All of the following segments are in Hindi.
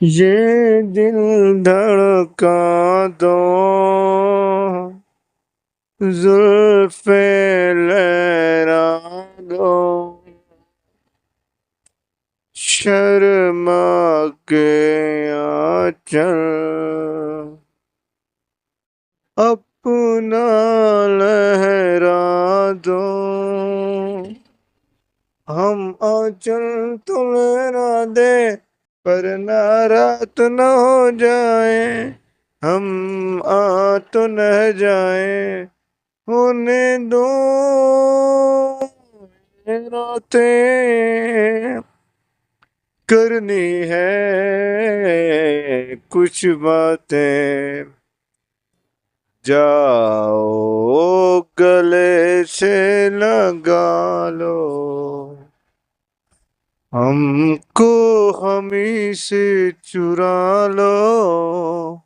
ये दिल धड़का दो, जुल्फे लहरा दो, शर्मा के आंचल अपना लहरा दो। हम आंचल तो लहरा दे, पर नाराज न हो जाए। हम आ तो न जाए, होने दो ये रातें। करनी है कुछ बातें, जाओ गले से लगा लो। हमको हमी से चुरा लो,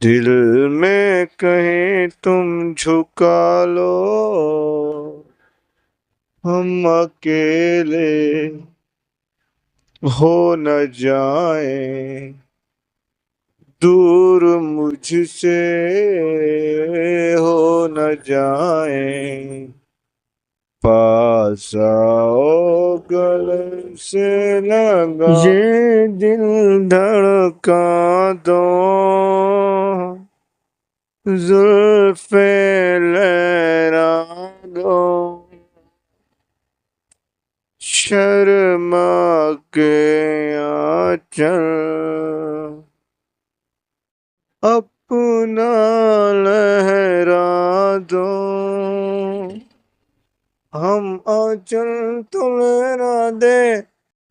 दिल में कहीं तुम झुका लो। हम अकेले हो न जाए, दूर मुझसे हो न जाए। पास आओ गले से लगा, ये दिल धड़का दो, जुल्फे लहरा दो, शर्मा के आंचल अपना लहरा दो। हम आंचल तो लहरा दे,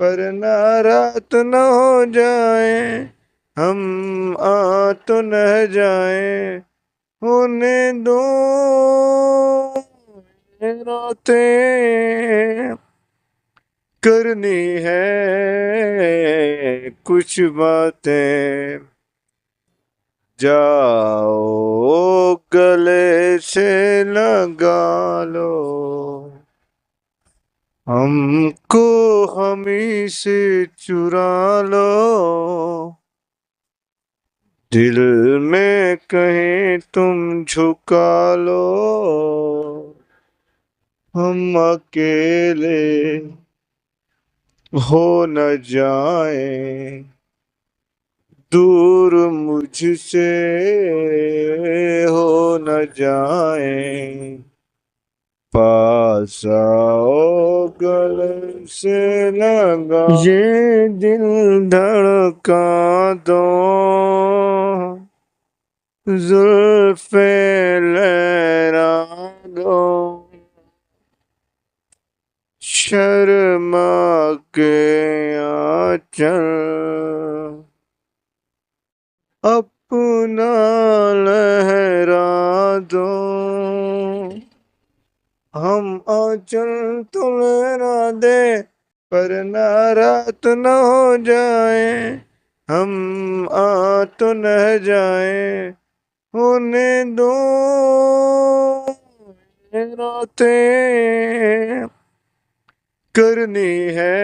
पर नाराज न हो जाए। हम आ तो न जाए, होने दो ये रातें। करनी है कुछ बातें, जाओ गले से लगा लो। हमको हमी से चुरा लो, दिल में कहीं तुम झुका लो। हम अकेले हो न जाए, दूर मुझसे हो न जाए। पास आओ गले से लगा, ये दिल धड़का दो, जुल्फे लहरा दो, शर्मा के आंचल अपना लहरा दो। हम आंचल तो लहरा दे, पर नाराज न हो जाए। हम आ तो न जाए, होने दो ये रातें। करनी है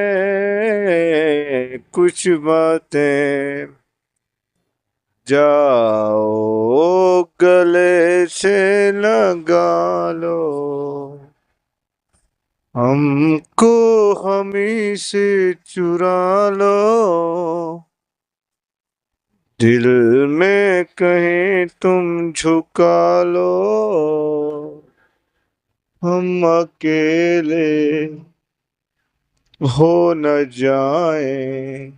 कुछ बातें, जाओ गले से लगा लो। हमको हमी से चुरा लो, दिल में कहीं तुम झुका लो। हम अकेले हो न जाए,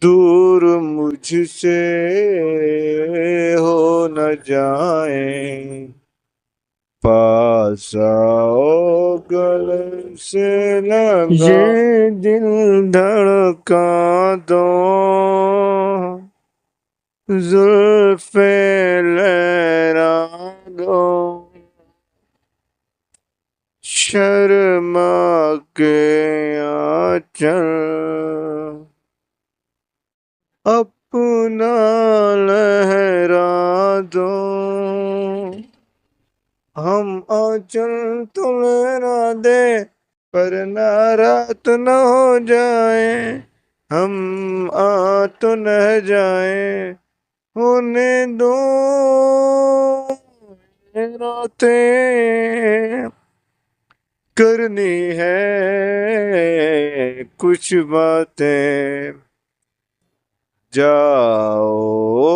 दूर मुझसे हो न जाए। पास आओ गले से लगा, ये दिल धड़का दो, जुल्फे लहरा दो, शर्मा के आंचल अपना लहरा दो। हम आंचल तो लहरा दे, पर नाराज न हो जाए। हम आ तो न जाए, होने दो ये रातें, करनी है कुछ बातें, जाओ